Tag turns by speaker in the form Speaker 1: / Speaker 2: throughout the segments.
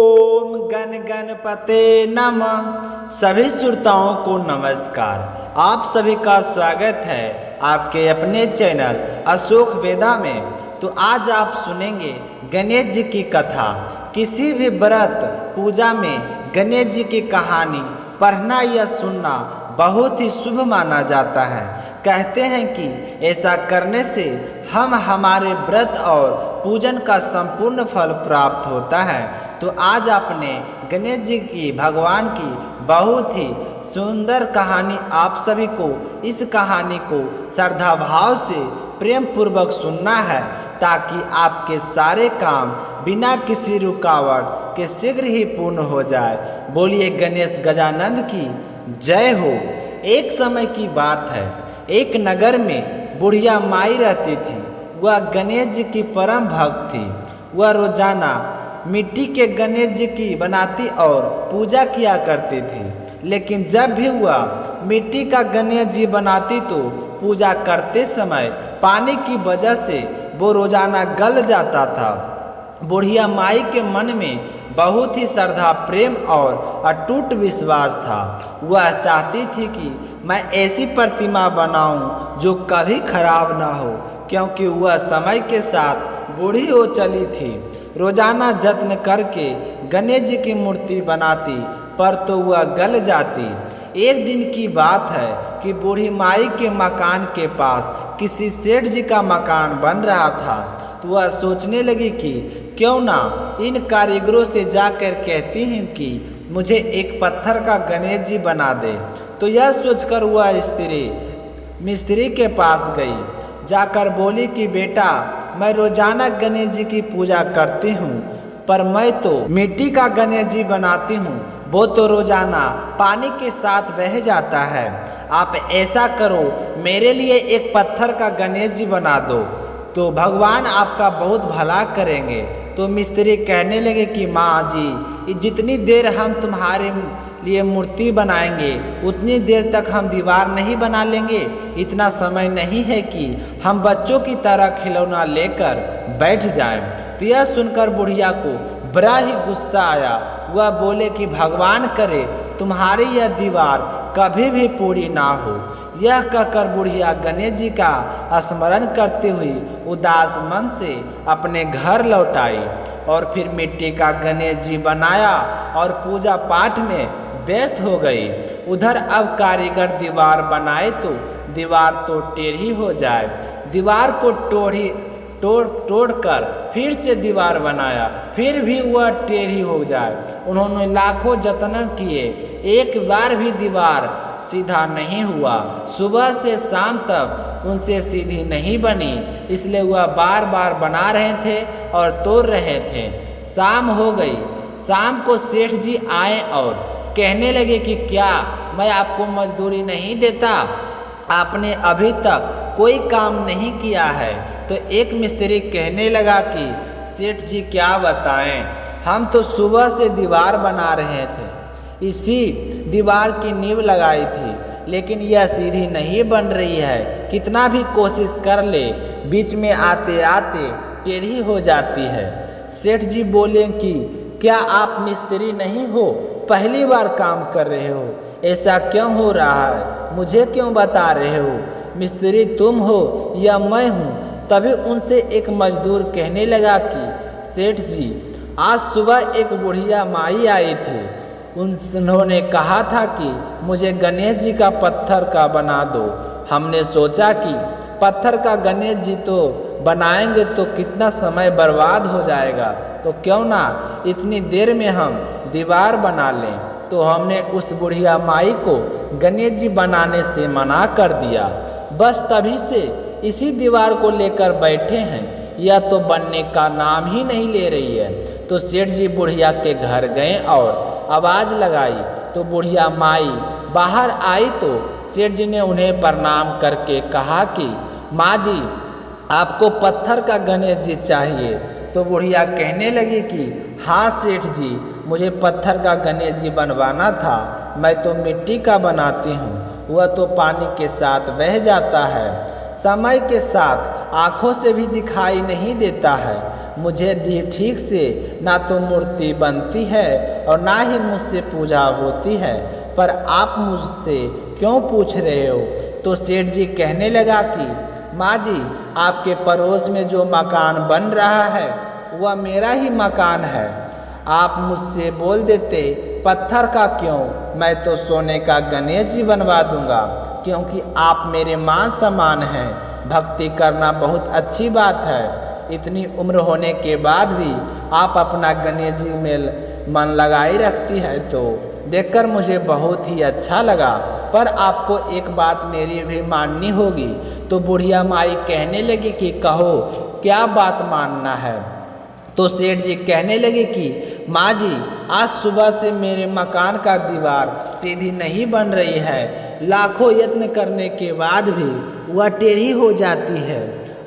Speaker 1: ओम गण गणपते नमः। सभी श्रोताओं को नमस्कार। आप सभी का स्वागत है आपके अपने चैनल अशोक वेदा में। तो आज आप सुनेंगे गणेश जी की कथा। किसी भी व्रत पूजा में गणेश जी की कहानी पढ़ना या सुनना बहुत ही शुभ माना जाता है। कहते हैं कि ऐसा करने से हम हमारे व्रत और पूजन का संपूर्ण फल प्राप्त होता है। तो आज आपने गणेश जी की भगवान की बहुत ही सुंदर कहानी आप सभी को इस कहानी को श्रद्धा भाव से प्रेम पूर्वक सुनना है, ताकि आपके सारे काम बिना किसी रुकावट के शीघ्र ही पूर्ण हो जाए। बोलिए गणेश गजानंद की जय हो। एक समय की बात है, एक नगर में बुढ़िया माई रहती थी। वह गणेश जी की परम भक्त थी। वह रोजाना मिट्टी के गणेश जी की बनाती और पूजा किया करती थी। लेकिन जब भी वह मिट्टी का गणेश जी बनाती तो पूजा करते समय पानी की वजह से वो रोजाना गल जाता था। बुढ़िया माई के मन में बहुत ही श्रद्धा, प्रेम और अटूट विश्वास था। वह चाहती थी कि मैं ऐसी प्रतिमा बनाऊं जो कभी खराब ना हो, क्योंकि वह समय के साथ बूढ़ी हो चली थी। रोजाना जत्न करके गणेश जी की मूर्ति बनाती, पर तो वह गल जाती। एक दिन की बात है कि बूढ़ी माई के मकान के पास किसी सेठ जी का मकान बन रहा था। तो वह सोचने लगी कि क्यों ना इन कारीगरों से जाकर कहती हैं कि मुझे एक पत्थर का गणेश जी बना दे। तो यह सोचकर वह स्त्री मिस्त्री के पास गई। जाकर बोली कि बेटा, मैं रोजाना गणेश जी की पूजा करती हूँ, पर मैं तो मिट्टी का गणेश जी बनाती हूँ, वो तो रोजाना पानी के साथ बह जाता है। आप ऐसा करो, मेरे लिए एक पत्थर का गणेश जी बना दो, तो भगवान आपका बहुत भला करेंगे। तो मिस्त्री कहने लगे कि माँ जी, जितनी देर हम तुम्हारे लिए मूर्ति बनाएंगे उतनी देर तक हम दीवार नहीं बना लेंगे। इतना समय नहीं है कि हम बच्चों की तरह खिलौना लेकर बैठ जाएं। तो यह सुनकर बुढ़िया को बड़ा ही गुस्सा आया। वह बोले कि भगवान करे तुम्हारी यह दीवार कभी भी पूरी ना हो। यह कहकर बुढ़िया गणेश जी का स्मरण करते हुए उदास मन से अपने घर लौट आई और फिर मिट्टी का गणेश जी बनाया और पूजा पाठ में व्यस्त हो गई। उधर अब कारीगर दीवार बनाए तो दीवार तो टेढ़ी हो जाए। दीवार को तोड़कर फिर से दीवार बनाया, फिर भी वह टेढ़ी हो जाए। उन्होंने लाखों जतन किए, एक बार भी दीवार सीधा नहीं हुआ। सुबह से शाम तक उनसे सीधी नहीं बनी, इसलिए वह बार बार बना रहे थे और तोड़ रहे थे। शाम हो गई। शाम को सेठ जी आए और कहने लगे कि क्या मैं आपको मजदूरी नहीं देता? आपने अभी तक कोई काम नहीं किया है। तो एक मिस्त्री कहने लगा कि सेठ जी क्या बताएं, हम तो सुबह से दीवार बना रहे थे, इसी दीवार की नींव लगाई थी, लेकिन यह सीधी नहीं बन रही है। कितना भी कोशिश कर ले, बीच में आते आते टेढ़ी हो जाती है। सेठ जी बोले कि क्या आप मिस्त्री नहीं हो? पहली बार काम कर रहे हो, ऐसा क्यों हो रहा है? मुझे क्यों बता रहे हो? मिस्त्री तुम हो या मैं हूँ? तभी उनसे एक मजदूर कहने लगा कि सेठ जी, आज सुबह एक बुढ़िया माई आई थी। उन्होंने कहा था कि मुझे गणेश जी का पत्थर का बना दो। हमने सोचा कि पत्थर का गणेश जी तो बनाएंगे तो कितना समय बर्बाद हो जाएगा, तो क्यों ना इतनी देर में हम दीवार बना लें। तो हमने उस बुढ़िया माई को गणेश जी बनाने से मना कर दिया। बस तभी से इसी दीवार को लेकर बैठे हैं, यह तो बनने का नाम ही नहीं ले रही है। तो सेठ जी बुढ़िया के घर गए और आवाज़ लगाई, तो बुढ़िया माई बाहर आई। तो सेठ जी ने उन्हें प्रणाम करके कहा कि माँ जी, आपको पत्थर का गणेश जी चाहिए? तो बुढ़िया कहने लगी कि हाँ सेठ जी, मुझे पत्थर का गणेश जी बनवाना था। मैं तो मिट्टी का बनाती हूँ, वह तो पानी के साथ बह जाता है, समय के साथ आँखों से भी दिखाई नहीं देता है। मुझे दी ठीक से ना तो मूर्ति बनती है और ना ही मुझसे पूजा होती है, पर आप मुझसे क्यों पूछ रहे हो? तो सेठ जी कहने लगा कि माँ जी, आपके पड़ोस में जो मकान बन रहा है वह मेरा ही मकान है। आप मुझसे बोल देते पत्थर का क्यों, मैं तो सोने का गणेश जी बनवा दूंगा, क्योंकि आप मेरे मां समान हैं। भक्ति करना बहुत अच्छी बात है। इतनी उम्र होने के बाद भी आप अपना गणेश जी में मन लगाई रखती है, तो देखकर मुझे बहुत ही अच्छा लगा, पर आपको एक बात मेरी भी माननी होगी। तो बुढ़िया माई कहने लगी कि कहो, क्या बात मानना है? तो सेठ जी कहने लगे कि माँ जी, आज सुबह से मेरे मकान का दीवार सीधी नहीं बन रही है। लाखों यत्न करने के बाद भी वह टेढ़ी हो जाती है।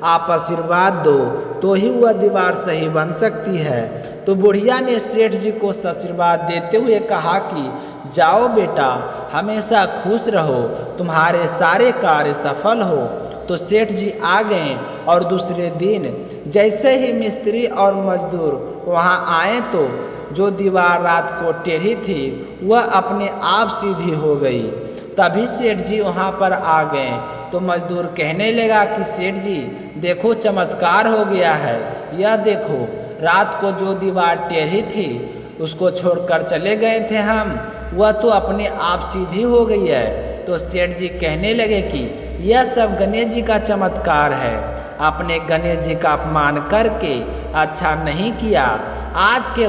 Speaker 1: आप आशीर्वाद दो तो ही वह दीवार सही बन सकती है। तो बुढ़िया ने सेठ जी को आशीर्वाद देते हुए कहा कि जाओ बेटा, हमेशा खुश रहो, तुम्हारे सारे कार्य सफल हो। तो सेठ जी आ गए और दूसरे दिन जैसे ही मिस्त्री और मजदूर वहां आए तो जो दीवार रात को टेढ़ी थी वह अपने आप सीधी हो गई। तभी सेठ जी वहां पर आ गए तो मजदूर कहने लगा कि सेठ जी देखो, चमत्कार हो गया है। यह देखो, रात को जो दीवार टेढ़ी थी उसको छोड़कर चले गए थे हम, वह तो अपने आप सीधी हो गई है। तो सेठ जी कहने लगे कि यह सब गणेश जी का चमत्कार है। आपने गणेश जी का अपमान करके अच्छा नहीं किया। आज के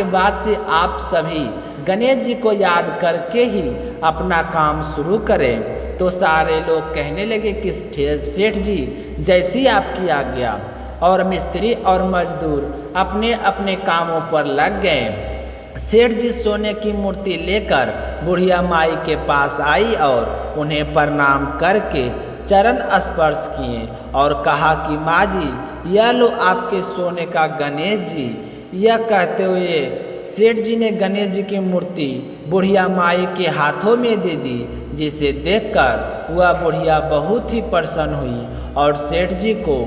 Speaker 1: बाद से आप सभी गणेश जी को याद करके ही अपना काम शुरू करें। तो सारे लोग कहने लगे कि सेठ जी जैसी आपकी आज्ञा। और मिस्त्री और मजदूर अपने अपने कामों पर लग गए। सेठ जी सोने की मूर्ति लेकर बुढ़िया माई के पास आई और उन्हें प्रणाम करके चरण स्पर्श किए और कहा कि माँ जी, यह लो आपके सोने का गणेश जी। यह कहते हुए सेठ जी ने गणेश जी की मूर्ति बुढ़िया माई के हाथों में दे दी, जिसे देखकर वह बुढ़िया बहुत ही प्रसन्न हुई और सेठ जी को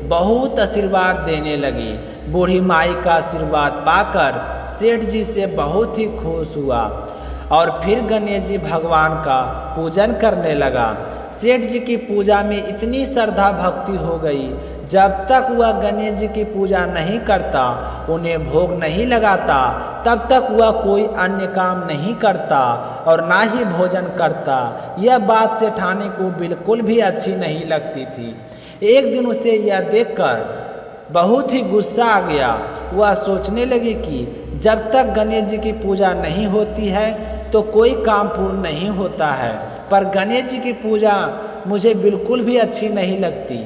Speaker 1: बहुत आशीर्वाद देने लगी। बूढ़ी माई का आशीर्वाद पाकर सेठ जी से बहुत ही खुश हुआ और फिर गणेश जी भगवान का पूजन करने लगा। सेठ जी की पूजा में इतनी श्रद्धा भक्ति हो गई, जब तक वह गणेश जी की पूजा नहीं करता, उन्हें भोग नहीं लगाता, तब तक वह कोई अन्य काम नहीं करता और ना ही भोजन करता। यह बात सेठानी को बिल्कुल भी अच्छी नहीं लगती थी। एक दिन उसे यह देखकर बहुत ही गुस्सा आ गया। वह सोचने लगी कि जब तक गणेश जी की पूजा नहीं होती है तो कोई काम पूर्ण नहीं होता है, पर गणेश जी की पूजा मुझे बिल्कुल भी अच्छी नहीं लगती।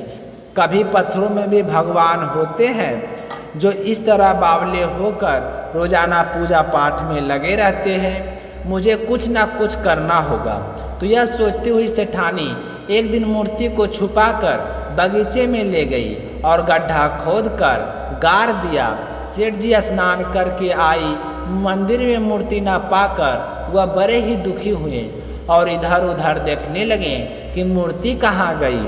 Speaker 1: कभी पत्थरों में भी भगवान होते हैं जो इस तरह बावले होकर रोजाना पूजा पाठ में लगे रहते हैं। मुझे कुछ ना कुछ करना होगा। तो यह सोचती हुई सेठानी एक दिन मूर्ति को छुपाकर बगीचे में ले गई और गड्ढा खोदकर गाड़ दिया। सेठ जी स्नान करके आई, मंदिर में मूर्ति ना पाकर वह बड़े ही दुखी हुए और इधर उधर देखने लगे कि मूर्ति कहाँ गई।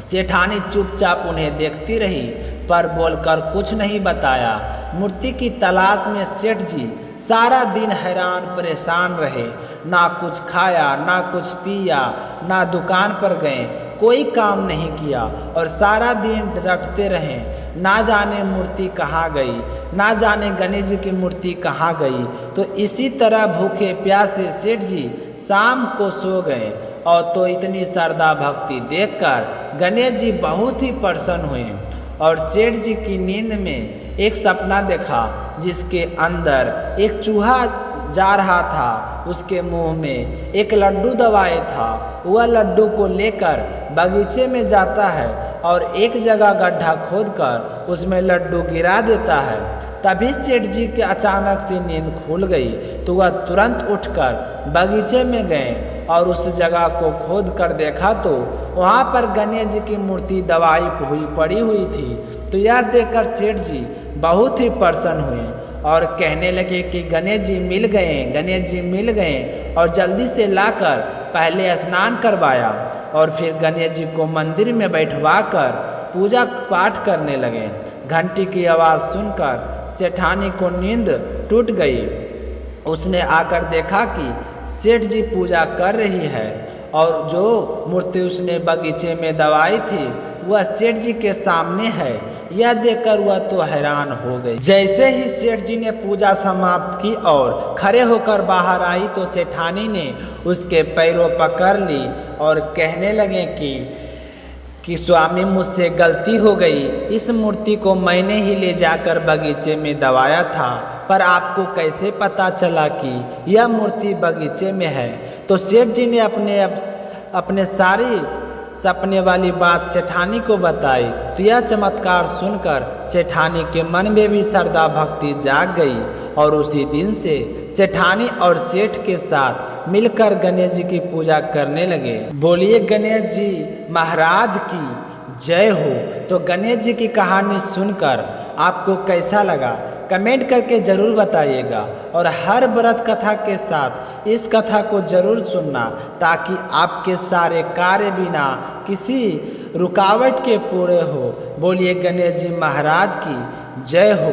Speaker 1: सेठानी चुपचाप उन्हें देखती रही, पर बोलकर कुछ नहीं बताया। मूर्ति की तलाश में सेठ जी सारा दिन हैरान परेशान रहे। ना कुछ खाया, ना कुछ पिया, ना दुकान पर गए, कोई काम नहीं किया और सारा दिन रटते रहे। ना जाने मूर्ति कहाँ गई, ना जाने गणेश जी की मूर्ति कहाँ गई। तो इसी तरह भूखे प्यासे सेठ जी शाम को सो गए। और तो इतनी श्रद्धा भक्ति देखकर गणेश जी बहुत ही प्रसन्न हुए और सेठ जी की नींद में एक सपना देखा, जिसके अंदर एक चूहा जा रहा था। उसके मुंह में एक लड्डू दबाए था। वह लड्डू को लेकर बगीचे में जाता है और एक जगह गड्ढा खोदकर उसमें लड्डू गिरा देता है। तभी सेठ जी के अचानक से नींद खुल गई, तो वह तुरंत उठकर बगीचे में गए और उस जगह को खोद कर देखा तो वहाँ पर गणेश जी की मूर्ति दबाई हुई पड़ी हुई थी। तो यह देखकर सेठ जी बहुत ही प्रसन्न हुए और कहने लगे कि गणेश जी मिल गए, गणेश जी मिल गए। और जल्दी से लाकर पहले स्नान करवाया और फिर गणेश जी को मंदिर में बैठवा कर पूजा पाठ करने लगे। घंटी की आवाज़ सुनकर सेठानी को नींद टूट गई। उसने आकर देखा कि सेठ जी पूजा कर रही है और जो मूर्ति उसने बगीचे में दबाई थी वह सेठ जी के सामने है। यह देखकर वह तो हैरान हो गई। जैसे ही सेठ जी ने पूजा समाप्त की और खड़े होकर बाहर आई तो सेठानी ने उसके पैरों पकड़ ली और कहने लगे कि स्वामी मुझसे गलती हो गई। इस मूर्ति को मैंने ही ले जाकर बगीचे में दबाया था, पर आपको कैसे पता चला कि यह मूर्ति बगीचे में है? तो सेठ जी ने अपने सारी सपने वाली बात सेठानी को बताई। तो यह चमत्कार सुनकर सेठानी के मन में भी श्रद्धा भक्ति जाग गई और उसी दिन से सेठानी और सेठ के साथ मिलकर गणेश जी की पूजा करने लगे। बोलिए गणेश जी महाराज की जय हो। तो गणेश जी की कहानी सुनकर आपको कैसा लगा कमेंट करके ज़रूर बताइएगा और हर व्रत कथा के साथ इस कथा को ज़रूर सुनना ताकि आपके सारे कार्य बिना किसी रुकावट के पूरे हो। बोलिए गणेश जी महाराज की जय हो।